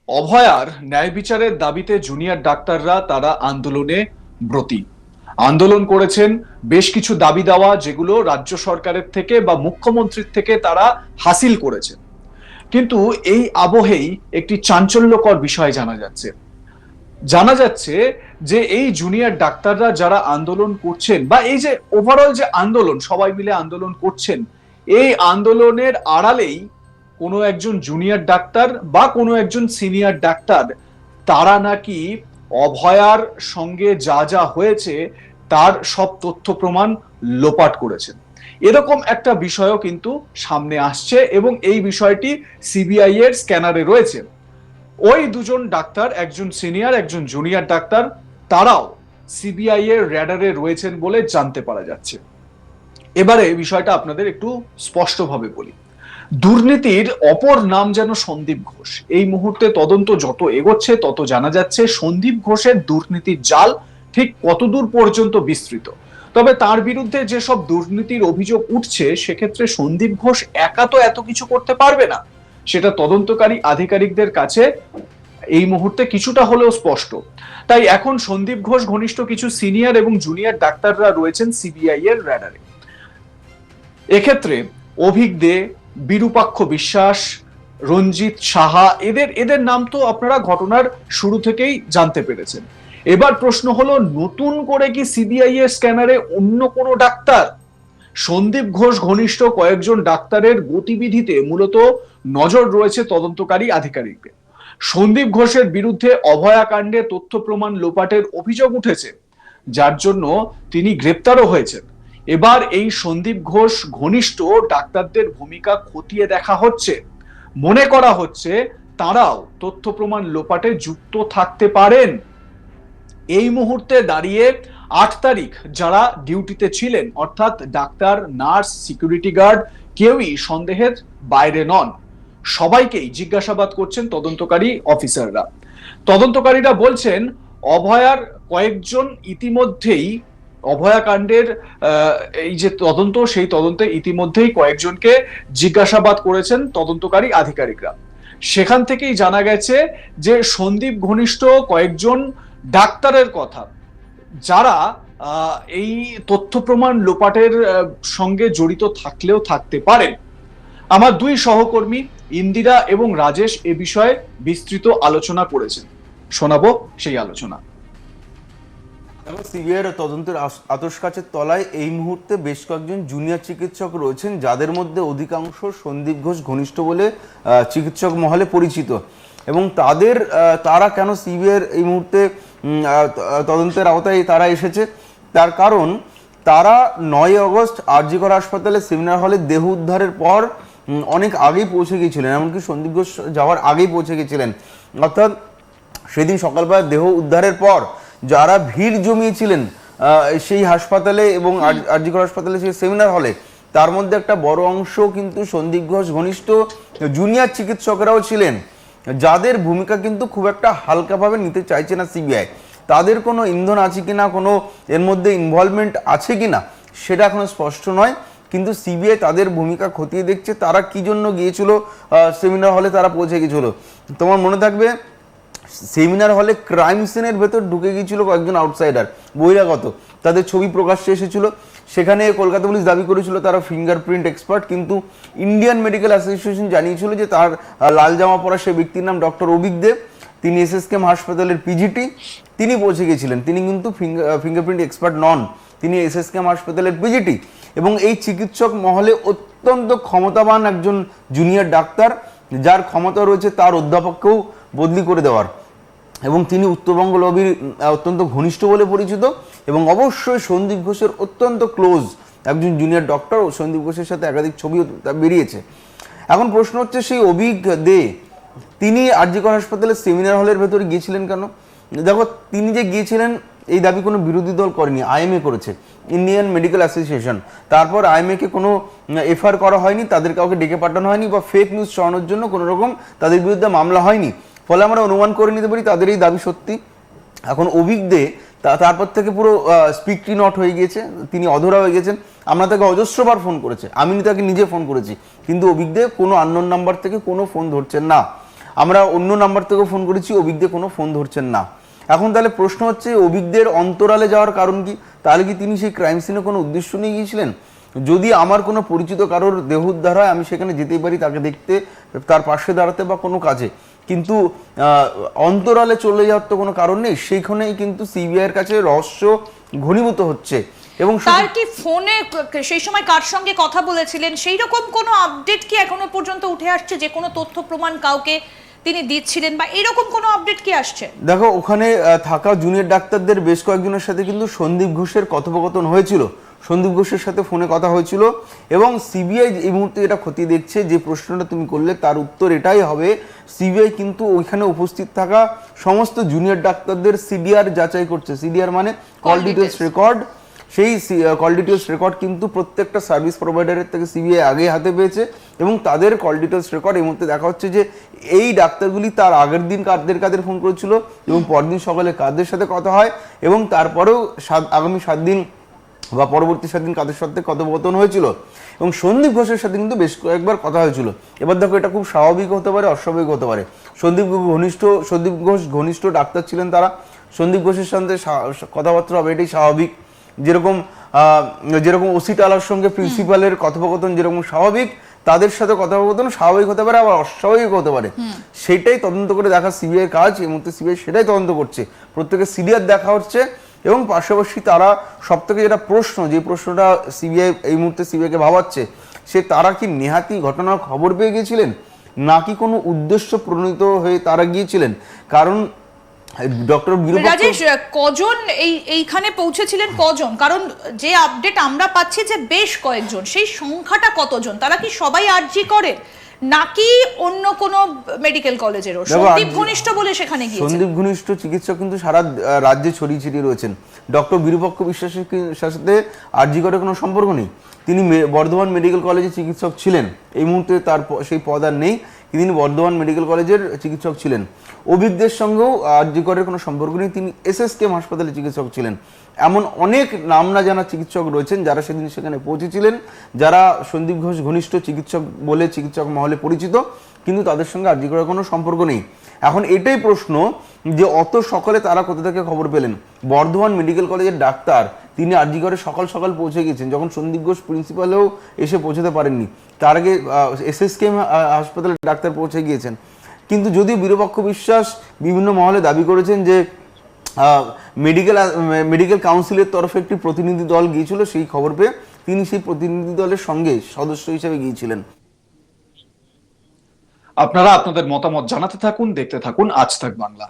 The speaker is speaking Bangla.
অভয়ার ন্যায় বিচারের দাবিতে জুনিয়র ডাক্তাররা তারা আন্দোলনে ব্রতী। আন্দোলন করেছেন, বেশ কিছু দাবি দেওয়া যেগুলো রাজ্য সরকারের থেকে বা মুখ্যমন্ত্রীর থেকে তারা হাসিল করেছেন। কিন্তু এই আবহেই একটি চাঞ্চল্যকর বিষয় জানা যাচ্ছে যে এই জুনিয়র ডাক্তাররা যারা আন্দোলন করছেন বা এই যে ওভারঅল যে আন্দোলন, সবাই মিলে আন্দোলন করছেন, এই আন্দোলনের আড়ালেই কোনো একজন জুনিয়র ডাক্তার বা কোনো একজন সিনিয়র ডাক্তার তারা নাকি অভয়ার সঙ্গে যা যা হয়েছে তার সব তথ্য প্রমাণ লোপাট করেছেন। এরকম একটা বিষয়ও কিন্তু সামনে আসছে এবং এই বিষয়টি সিবিআই এর স্ক্যানারে রয়েছে। ওই দুজন ডাক্তার, একজন সিনিয়র একজন জুনিয়র ডাক্তার, তারাও সিবিআই এর র্যাডারে রয়েছেন বলে জানতে পারা যাচ্ছে। এবারে বিষয়টা আপনাদের একটু স্পষ্টভাবে বলি। দুর্নীতির অপর নাম যেন সন্দীপ ঘোষ। এই মুহূর্তে তদন্ত যত এগোচ্ছে তত জানা যাচ্ছে সন্দীপ ঘোষের দুর্নীতির জাল ঠিক কতদূর পর্যন্ত বিস্তৃত। তবে তার বিরুদ্ধে যেসব দুর্নীতির অভিযোগ উঠছে সেক্ষেত্রে সন্দীপ ঘোষ একা তো এত কিছু করতে পারবে না, সেটা তদন্তকারী আধিকারিকদের কাছে এই মুহূর্তে কিছুটা হলেও স্পষ্ট। তাই এখন সন্দীপ ঘোষ ঘনিষ্ঠ কিছু সিনিয়র এবং জুনিয়র ডাক্তাররা রয়েছেন সিবিআই এর র্যাডারে। এক্ষেত্রে অভিক দে, বিরূপাক্ষ বিশ্বাস, রঞ্জিত সাহা, এদের এদের নাম তো আপনারা ঘটনার শুরু থেকেই জানতে পেরেছেন। এবার প্রশ্ন হলো, নতুন করে কি সিবিআই এর স্ক্যানারে অন্য কোনো ডাক্তার? সন্দীপ ঘোষ ঘনিষ্ঠ কয়েকজন ডাক্তারের গতিবিধিতে মূলত নজর রয়েছে তদন্তকারী আধিকারিকদের। সন্দীপ ঘোষের বিরুদ্ধে অভয়াকাণ্ডে তথ্য প্রমাণ লোপাটের অভিযোগ উঠেছে, যার জন্য তিনি গ্রেপ্তারও হয়েছেন। এবার এই সন্দীপ ঘোষ ঘনিষ্ঠ ডাক্তারদের ভূমিকা খতিয়ে দেখা হচ্ছে। মনে করা হচ্ছে তারাও তথ্য প্রমাণ লোপাটে যুক্ত থাকতে পারেন। এই মুহূর্তে দাঁড়িয়ে 8 তারিখ যারা ডিউটিতে ছিলেন, অর্থাৎ ডাক্তার, নার্স, সিকিউরিটি গার্ড, কেউই সন্দেহের বাইরে নন। সবাইকেই জিজ্ঞাসাবাদ করছেন তদন্তকারী অফিসাররা। তদন্তকারীরা বলছেন অভয়ার কয়েকজন ইতিমধ্যেই অভয়াকাণ্ডের এই যে তদন্ত, সেই তদন্তে ইতিমধ্যেই কয়েকজনকে জিজ্ঞাসাবাদ করেছেন তদন্তকারী আধিকারিকরা। সেখান থেকেই জানা গেছে যে সন্দীপ ঘনিষ্ঠ কয়েকজন ডাক্তারের কথা, যারা এই তথ্য প্রমাণ লোপাটের সঙ্গে জড়িত থাকলেও থাকতে পারেন। আমার দুই সহকর্মী ইন্দিরা এবং রাজেশ এ বিষয়ে বিস্তৃত আলোচনা করেছেন, শোনাবো সেই আলোচনা। সিবিআইয়ের তদন্তের আতশকাচের তলায় এই মুহূর্তে বেশ কয়েকজন জুনিয়র চিকিৎসক রয়েছেন, যাদের মধ্যে অধিকাংশ সন্দীপ ঘোষ ঘনিষ্ঠ বলে চিকিৎসক মহলে পরিচিত। এবং তারা কেন সিবিআইয়ের এই মুহূর্তে তদন্তের আওতায় তারা এসেছে, তার কারণ তারা 9 আগস্ট আরজি কর হাসপাতালে সেমিনার হলে দেহ উদ্ধারের পর অনেক আগেই পৌঁছে গিয়েছিলেন, এমনকি সন্দীপ ঘোষ যাওয়ার আগেই পৌঁছে গেছিলেন। অর্থাৎ সেদিন সকালবেলা দেহ উদ্ধারের পর যারা ভিড় জমিয়েছিলেন সেই হাসপাতালে এবং আরজি কর হাসপাতালে সেই সেমিনার হলে, তার মধ্যে একটা বড় অংশ কিন্তু সন্দীপ ঘোষ ঘনিষ্ঠ জুনিয়র চিকিৎসকরাও ছিলেন, যাদের ভূমিকা কিন্তু খুব একটা হালকাভাবে নিতে চাইছে না সিবিআই। তাদের কোনো ইন্ধন আছে কিনা, কোনো এর মধ্যে ইনভলভমেন্ট আছে কিনা সেটা এখনো স্পষ্ট নয়। কিন্তু সিবিআই তাদের ভূমিকা খতিয়ে দেখছে, তারা কি জন্য গিয়েছিল সেমিনার হলে, তারা পৌঁছে গিয়েছিল। তোমার মনে থাকবে সেমিনার হলে ক্রাইম সিনের ভেতর ঢুকে গিয়েছিল কয়েকজন আউটসাইডার, বহিরাগত, তাদের ছবি প্রকাশ্যে এসেছিল। সেখানে কলকাতা পুলিশ দাবি করেছিল তারা ফিঙ্গারপ্রিন্ট এক্সপার্ট, কিন্তু ইন্ডিয়ান মেডিকেল অ্যাসোসিয়েশন জানিয়েছিল যে তার লাল জামা পরা সেই ব্যক্তির নাম ডক্টর অভিক দে, তিনি এসএসকেএম হাসপাতালের পিজিটি, তিনি পৌঁছে গিয়েছিলেন। তিনি কিন্তু ফিঙ্গারপ্রিন্ট এক্সপার্ট নন, তিনি এসএসকেএম হাসপাতালের পিজিটি। এবং এই চিকিৎসক মহলে অত্যন্ত ক্ষমতাবান একজন জুনিয়র ডাক্তার, যার ক্ষমতা রয়েছে তার অধ্যাপককেও বদলি করে দেওয়ার, এবং তিনি উত্তরবঙ্গ লবির অত্যন্ত ঘনিষ্ঠ বলে পরিচিত, এবং অবশ্যই সন্দীপ ঘোষের অত্যন্ত ক্লোজ একজন জুনিয়র ডক্টর। সন্দীপ ঘোষের সাথে একাধিক ছবিও বেরিয়েছে। এখন প্রশ্ন হচ্ছে, সেই অভিক দে তিনি আরজি কর হাসপাতালের সেমিনার হলের ভেতরে গিয়েছিলেন কেন? দেখো, তিনি যে গিয়েছিলেন এই দাবি কোনো বিরোধী দল করেনি, আইএমএ করেছে, ইন্ডিয়ান মেডিকেল অ্যাসোসিয়েশন। তারপর আইএমএ কে কোনো এফআইআর করা হয়নি, তাদের কাউকে ডেকে পাঠানো হয়নি, বা ফেক নিউজ ছড়ানোর জন্য কোনো রকম তাদের বিরুদ্ধে মামলা হয়নি। ফলে আমরা অনুমান করে নিতে পারি তাদের এই দাবি সত্যি। এখন অভিক দে তারপর থেকে পুরো স্পিকটি নট হয়ে গিয়েছে, তিনি অধরা হয়ে গেছেন। আমরা তাকে অজস্রবার ফোন করেছি, আমি তাকে নিজে ফোন করেছি, কিন্তু অভিক দে কোনো আননোন নাম্বার থেকে কোনো ফোন ধরছেন না। আমরা অন্য নাম্বার থেকে ফোন করেছি, অভিজ্ঞদের কোনো ফোন ধরছেন না। এখন তাহলে প্রশ্ন হচ্ছে, অভিজ্ঞদের অন্তরালে যাওয়ার কারণ কি? তাহলে কি তিনি সেই ক্রাইম সিনে কোনো উদ্দেশ্য নিয়ে গিয়েছিলেন? যদি আমার কোনো পরিচিত কারোর দেহ উদ্ধার হয়, আমি সেখানে যেতেই পারি তাকে দেখতে, তার পাশে দাঁড়াতে বা কোনো কাজে, কিন্তু অন্তরালে চলে যাওয়ার তো কোনো কারণ নেই। সেইখানেই কিন্তু সিবিআইয়ের কাছে রহস্য ঘনীভূত হচ্ছে। এবং তার কি ফোনে সেই সময় কার সঙ্গে কথা বলেছিলেন, সেই রকম কোনো আপডেট কি এখনো পর্যন্ত উঠে আসছে, যে কোনো তথ্য প্রমাণ কাউকে তিনি দিচ্ছিলেন বা এরকম কোনো আপডেট কি আসছে? দেখো, ওখানে থাকা জুনিয়র ডাক্তারদের বেশ কয়েকজনের সাথে কিন্তু সন্দীপ ঘোষের কথোপকথন হয়েছিল, সন্দীপ ঘোষের সাথে ফোনে কথা হয়েছিল। এবং সিবিআই এই মুহূর্তে এটা খতিয়ে দেখছে, যে প্রশ্নটা তুমি করলে তার উত্তর এটাই হবে, সিবিআই কিন্তু ওইখানে উপস্থিত থাকা সমস্ত জুনিয়র ডাক্তারদের সিডিআর যাচাই করছে। সিডিআর মানে কল ডিটেলস রেকর্ড। সেই কল ডিটেলস রেকর্ড কিন্তু প্রত্যেকটা সার্ভিস প্রোভাইডারের থেকে সিবিআই আগে হাতে পেয়েছে, এবং তাদের কল ডিটেলস রেকর্ড এই মুহূর্তে দেখা হচ্ছে যে এই ডাক্তারগুলি তার আগের দিন কাদের ফোন করেছিল এবং পরদিন সকালে কাদের সাথে কথা হয়, এবং তারপরেও আগামী 7 দিন বা পরবর্তী 7 দিন কাদের সাথে কথোপকথন হয়েছিল। এবং সন্দীপ ঘোষের সাথে কিন্তু বেশ কয়েকবার কথা হয়েছিল। এবার দেখো, এটা খুব স্বাভাবিক হতে পারে, অস্বাভাবিক হতে পারে। সন্দীপ ঘোষ ঘনিষ্ঠ ডাক্তার ছিলেন তারা, সন্দীপ ঘোষের সাথে কথাবার্তা হবে, এটাই স্বাভাবিক। যেরকম ওসি টালার সঙ্গে প্রিন্সিপালের কথোপকথন যেরকম স্বাভাবিক, তাদের সাথে কথোপকথন স্বাভাবিক হতে পারে, আবার অস্বাভাবিক হতে পারে। সেটাই তদন্ত করে দেখা সিবিআই কাজ। এই মুহূর্তে সিবিআই সেটাই তদন্ত করছে, প্রত্যেকের সিডিআর দেখা হচ্ছে। এবং পাশাপাশি তারা সব থেকে যেটা প্রশ্ন, যে প্রশ্নটা সিবিআই এই মুহূর্তে সিবিআইকে ভাবাচ্ছে, সে তারা কি নেহাতি ঘটনার খবর পেয়ে গিয়েছিলেন, নাকি কোনো উদ্দেশ্য প্রণীত হয়ে তারা গিয়েছিলেন? কারণ ডক্টর রাজেশ, কজন এইখানে পৌঁছেছিলেন, কজন? কারণ যে আপডেট আমরা পাচ্ছি যে বেশ কয়েকজন, সেই সংখ্যাটা কতজন? তারা কি সবাই আরজি করেন, নাকি অন্য কোনো মেডিকেল কলেজেরও? সন্দীপ ঘনিষ্ঠ বলে সেখানে গিয়েছেন। সন্দীপ ঘনিষ্ঠ চিকিৎসক কিন্তু সারা রাজ্যে ছড়িয়ে ছিটিয়ে রয়েছেন। ডক্টর বিরূপাক্ষ বিশ্বাসের সাথে আরজি করে কোনো সম্পর্ক নেই। তিনি বর্ধমান মেডিকেল কলেজে চিকিৎসক ছিলেন, এই মুহূর্তে তার সেই পদ আর নেই, তিনি বর্ধমান মেডিকেল কলেজের চিকিৎসক ছিলেন। অভিজ্ঞদের সঙ্গেও আরজি করের কোনো সম্পর্ক নেই, তিনি এসএসকেএম হাসপাতালে চিকিৎসক ছিলেন। এমন অনেক নাম না জানা চিকিৎসক রয়েছেন যারা সেদিন সেখানে পৌঁছেছিলেন, যারা সন্দীপ ঘোষ ঘনিষ্ঠ চিকিৎসক বলে চিকিৎসক মহলে পরিচিত, কিন্তু তাদের সঙ্গে আরজি করার কোনো সম্পর্ক নেই। এখন এটাই প্রশ্ন, যে অত সকালে তারা কোথা থেকে খবর পেলেন? বর্ধমান মেডিকেল কলেজের ডাক্তার তিনি আরজি করে সকাল সকাল পৌঁছে গেছেন, যখন সন্দীপ ঘোষ প্রিন্সিপালেও এসে পৌঁছতে পারেননি। তার আগে এসএসকেএম হাসপাতালের ডাক্তার পৌঁছে গিয়েছেন। কিন্তু যদিও বিরূপাক্ষ বিশ্বাস বিভিন্ন মহলে দাবি করেছেন যে মেডিকেল কাউন্সিলের তরফে একটি প্রতিনিধি দল গিয়েছিল, সেই খবর পেয়ে তিনি সেই প্রতিনিধি দলের সঙ্গে সদস্য হিসেবে গিয়েছিলেন। আপনারা আপনাদের মতামত জানাতে থাকুন, দেখতে থাকুন আজ তাক বাংলা।